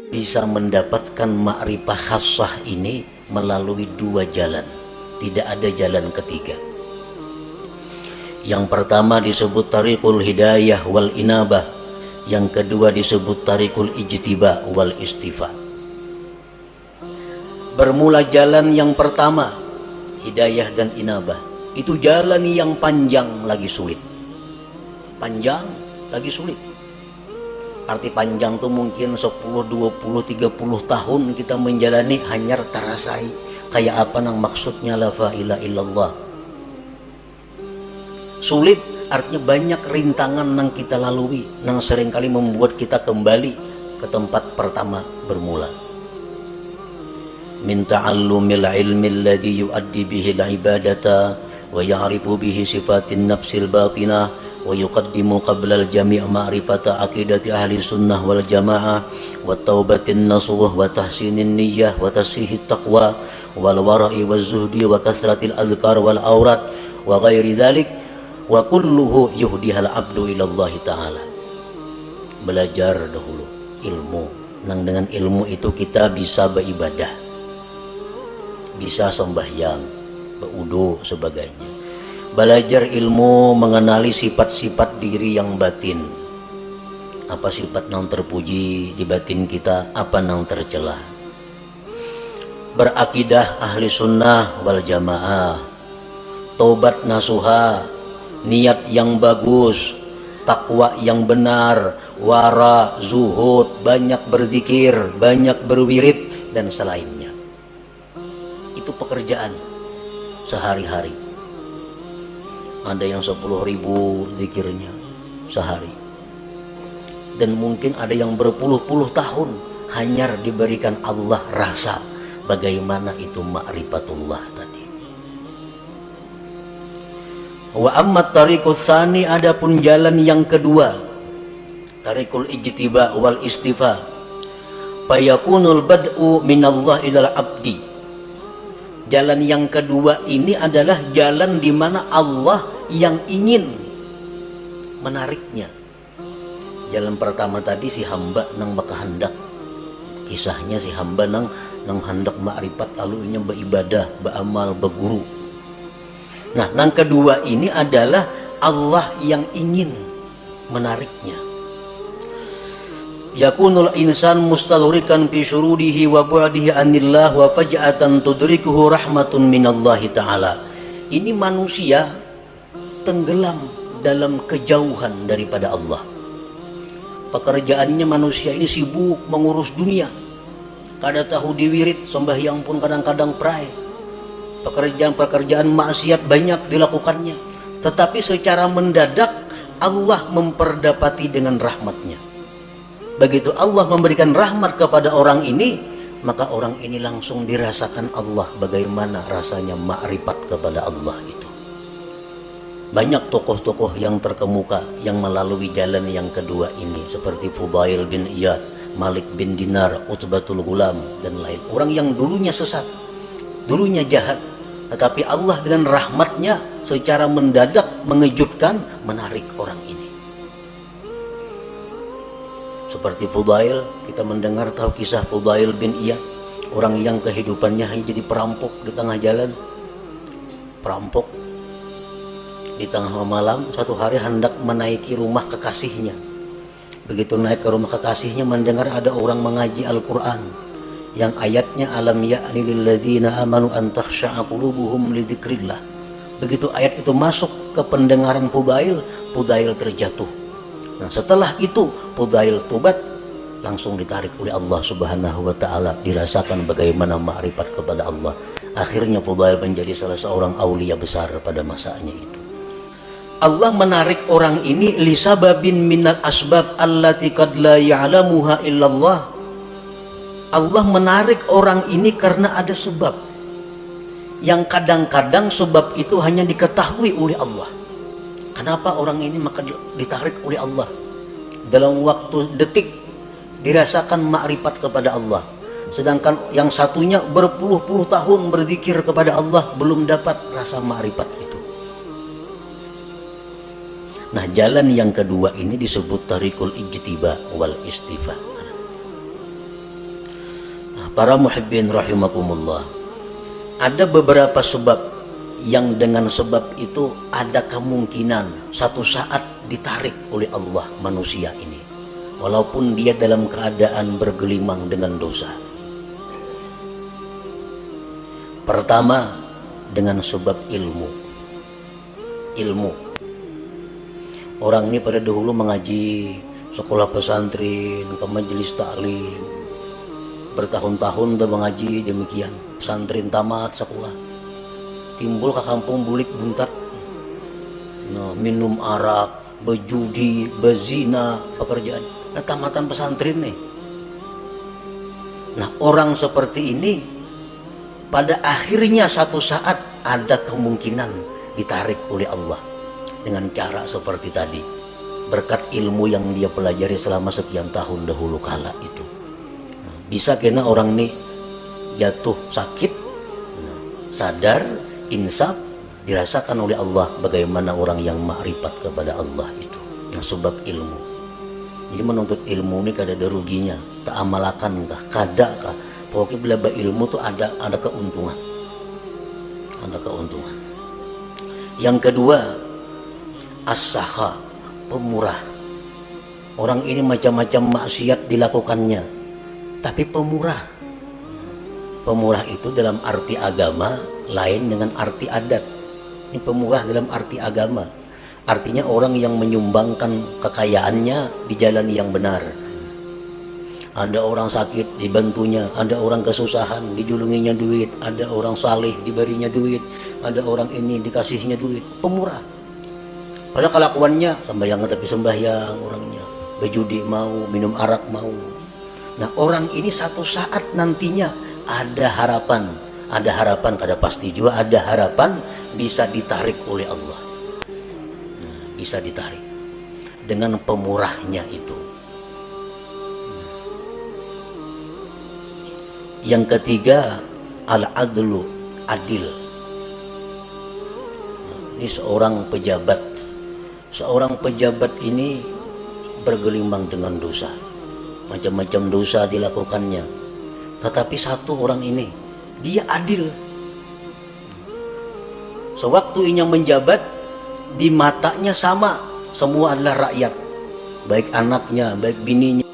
Bisa mendapatkan ma'rifah khassah ini melalui dua jalan, tidak ada jalan ketiga. Yang pertama disebut tariqul hidayah wal inabah, yang kedua disebut tariqul ijtiba wal istifa. Bermula jalan yang pertama, hidayah dan inabah, itu jalan yang panjang lagi sulit. Panjang lagi sulit. Arti panjang tuh mungkin 10, 20, 30 tahun kita menjalani hanya terasai kayak apa nang maksudnya la ilaha illallah. Sulit artinya banyak rintangan nang kita lalui, nang seringkali membuat kita kembali ke tempat pertama bermula. Min ta'allumil ilmi alladhi yuaddi bihi al-ibadata wa ya'rifu bihi sifatin nafsil batinah wa yuqaddimu qabla al-jami' ma'rifata aqidati ahli sunnah wal jamaah wa taubatin nasuh wa tahsinin niyyah wa tasihit taqwa wal wara'i waz zuhdi wa kasratil azkar wal aurat wa ghairi dzalik wa kulluhu yuhdihal abdu ilallah ta'ala. Belajar dahulu ilmu, nang dengan ilmu itu kita bisa beribadah, bisa sembahyang, berwudu sebagainya. Belajar ilmu mengenali sifat-sifat diri yang batin. Apa sifat yang terpuji di batin kita, apa yang tercela. Berakidah ahli sunnah wal jamaah, taubat nasuha, niat yang bagus, takwa yang benar, wara, zuhud, banyak berzikir, banyak berwirid dan selainnya. Itu pekerjaan sehari-hari. Ada yang 10.000 zikirnya sehari, dan mungkin ada yang berpuluh-puluh tahun hanya diberikan Allah rasa bagaimana itu ma'rifatullah tadi. Wa ammat tariqus tsani, adapun jalan yang kedua, tariqul ijtiba wal istifa, fayakunul bad'u minallah ilal abdi. Jalan yang kedua ini adalah jalan di mana Allah yang ingin menariknya. Jalan pertama tadi si hamba nang bakahandak, kisahnya si hamba nang hendak ma'rifat lalu nya beribadah, beramal, berguru. Nah, nang kedua ini adalah Allah yang ingin menariknya. Yakunul insan mustadhrikan fi syurudihi wa bu'dihi anillah wa faj'atan tudrikuhu rahmatun minallahi ta'ala. Ini manusia tenggelam dalam kejauhan daripada Allah. Pekerjaannya manusia ini sibuk mengurus dunia. Kada tahu diwirid, sembahyang pun kadang-kadang pray. Pekerjaan-pekerjaan maksiat banyak dilakukannya. Tetapi secara mendadak Allah memperdapati dengan rahmatnya. Begitu Allah memberikan rahmat kepada orang ini, maka orang ini langsung dirasakan Allah bagaimana rasanya ma'rifat kepada Allah itu. Banyak tokoh-tokoh yang terkemuka yang melalui jalan yang kedua ini, seperti Fudail bin Iyad, Malik bin Dinar, Utbatul Ghulam dan lain. Orang yang dulunya sesat, dulunya jahat, tetapi Allah dengan rahmatnya secara mendadak mengejutkan, menarik orang ini. Seperti Fudail, kita mendengar tahu kisah Fudail bin Iyad, orang yang kehidupannya hanya jadi perampok di tengah jalan. Perampok di tengah malam, satu hari hendak menaiki rumah kekasihnya. Begitu naik ke rumah kekasihnya, mendengar ada orang mengaji Al-Quran yang ayatnya alam ya'ni lilladzina amanu an takhsha'a qulubuhum li dzikrillah. Begitu ayat itu masuk ke pendengaran Fudail, Fudail terjatuh. Nah, setelah itu Fudail tobat, langsung ditarik oleh Allah Subhanahu wa taala, dirasakan bagaimana ma'rifat kepada Allah. Akhirnya Fudail menjadi salah seorang aulia besar pada masanya itu. Allah menarik orang ini li sababin minal asbab allati qad la ya'lamuha illallah. Allah menarik orang ini karena ada sebab yang kadang-kadang sebab itu hanya diketahui oleh Allah. Kenapa orang ini maka ditarik oleh Allah? Dalam waktu detik dirasakan ma'rifat kepada Allah. Sedangkan yang satunya berpuluh-puluh tahun berzikir kepada Allah belum dapat rasa ma'rifat itu. Nah, jalan yang kedua ini disebut tarikul ijtiba wal istifa. Nah, para muhibbin rahimakumullah, ada beberapa sebab yang dengan sebab itu ada kemungkinan satu saat ditarik oleh Allah manusia ini, walaupun dia dalam keadaan bergelimang dengan dosa. Pertama, dengan sebab ilmu. Orang ini pada dahulu mengaji sekolah pesantren, ke majelis taklim, bertahun-tahun udah mengaji demikian, pesantren tamat sekolah, timbul ke kampung bulik buntat, nah, minum arak, berjudi, berzina, pekerjaan, nah, tamatan pesantren nih. Nah, orang seperti ini pada akhirnya satu saat ada kemungkinan ditarik oleh Allah dengan cara seperti tadi, berkat ilmu yang dia pelajari selama sekian tahun dahulu kala itu. Nah, bisa kena orang ini jatuh sakit, nah, sadar, insaf, dirasakan oleh Allah bagaimana orang yang makrifat kepada Allah itu. Nah, sebab ilmu. Jadi menuntut ilmu ini kada ada ruginya, tak amalakan kah, kada kah, pokoknya bila ilmu tuh ada keuntungan, ada keuntungan. Yang kedua, as-sakha, pemurah. Orang ini macam-macam maksiat dilakukannya, tapi pemurah. Pemurah itu dalam arti agama lain dengan arti adat. Ini pemurah dalam arti agama, artinya orang yang menyumbangkan kekayaannya di jalan yang benar. Ada orang sakit dibantunya, ada orang kesusahan dijulunginya duit, ada orang saleh diberinya duit, ada orang ini dikasihnya duit. Pemurah. Padahal kelakuannya sembahyang tapi sembahyang orangnya, berjudi mau, minum arak mau. Nah, orang ini satu saat nantinya ada harapan kada pasti juga ada harapan bisa ditarik oleh Allah. Nah, bisa ditarik dengan pemurahnya itu. Yang ketiga, al-adlu, adil. Ini seorang pejabat. Seorang pejabat ini bergelimang dengan dosa, macam-macam dosa dilakukannya, tetapi satu orang ini dia adil. Sewaktu ia menjabat, di matanya sama, semua adalah rakyat, baik anaknya, baik bininya.